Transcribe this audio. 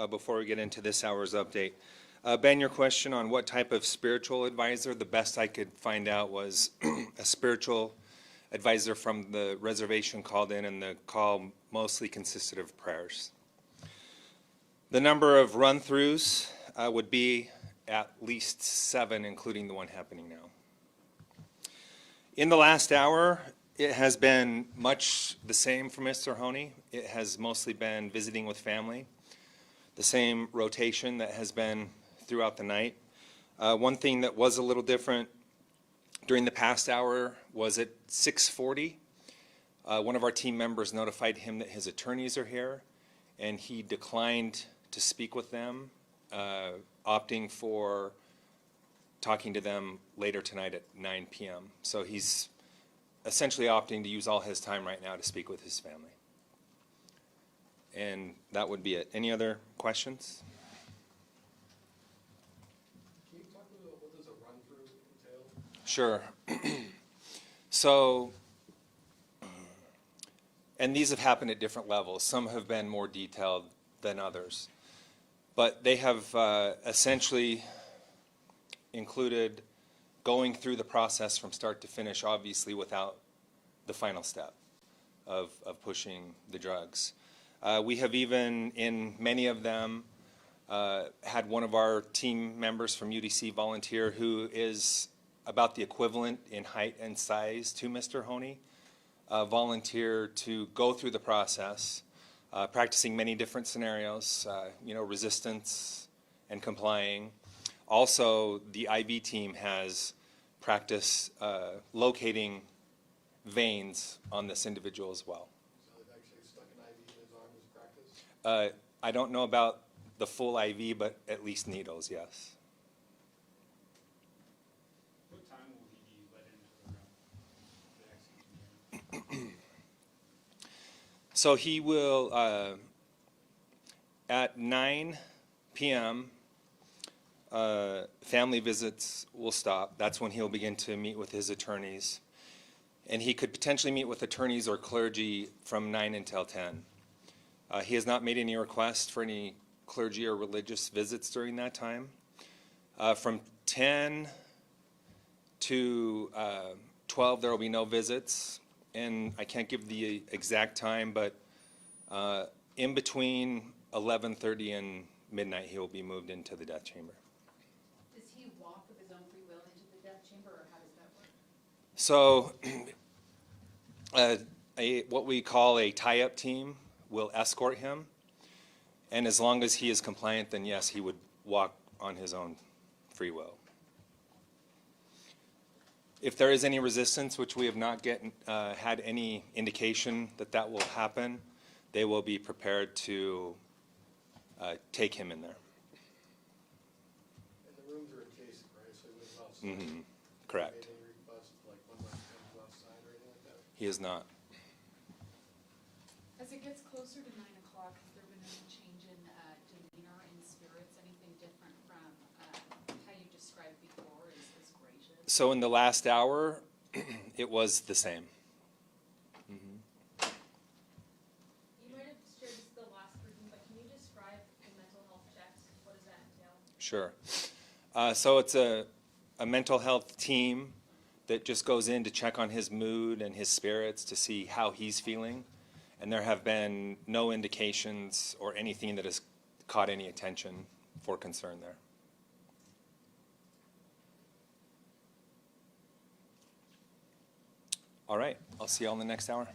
before we get into this hour's update. Ben, your question on what type of spiritual advisor, the best I could find out was a spiritual advisor from the reservation called in, and the call mostly consisted of prayers. The number of run-throughs would be at least 7, including the one happening now. In the last hour, it has been much the same for Mr. Honie. It has mostly been visiting with family, the same rotation that has been throughout the night. One thing that was a little different during the past hour was at 6:40, one of our team members notified him that his attorneys are here, and he declined to speak with them, opting for talking to them later tonight at 9 p.m. So he's essentially opting to use all his time right now to speak with his family. And that would be it. Any other questions? Can you talk about what does a run-through entail? Sure. So, and these have happened at different levels. Some have been more detailed than others. But they have essentially included going through the process from start to finish, obviously without the final step of pushing the drugs. We have even, in many of them, had one of our team members from UDC volunteer, who is about the equivalent in height and size to Mr. Honie, volunteer to go through the process, practicing many different scenarios, resistance and complying. Also, the IB team has practiced locating veins on this individual as well. So they've actually stuck an IV in his arm as practice? I don't know about the full IV, but at least needles, yes. What time will he be let into the room? So he will, at 9 p.m., family visits will stop. That's when he'll begin to meet with his attorneys. And he could potentially meet with attorneys or clergy from 9 until 10. He has not made any requests for any clergy or religious visits during that time. From 10 to 12, there will be no visits. And I can't give the exact time, but in between 11:30 and midnight, he will be moved into the death chamber. Does he walk of his own free will into the death chamber, or how does that work? So what we call a tie-up team will escort him. And as long as he is compliant, then yes, he would walk on his own free will. If there is any resistance, which we have not had any indication that that will happen, they will be prepared to take him in there. And the rooms are encased, right? So he lives outside? Mm-hmm. Correct. Made any request, like when my friends outside or anything like that? He is not. As it gets closer to 9 o'clock, has there been any change in demeanor and spirits? Anything different from how you described before as gracious? So in the last hour, it was the same. Mm-hmm. You might have shared this the last briefing, but can you describe the mental health checks? What does that entail? Sure. So it's a mental health team that just goes in to check on his mood and his spirits to see how he's feeling. And there have been no indications or anything that has caught any attention for concern there. All right, I'll see you all in the next hour.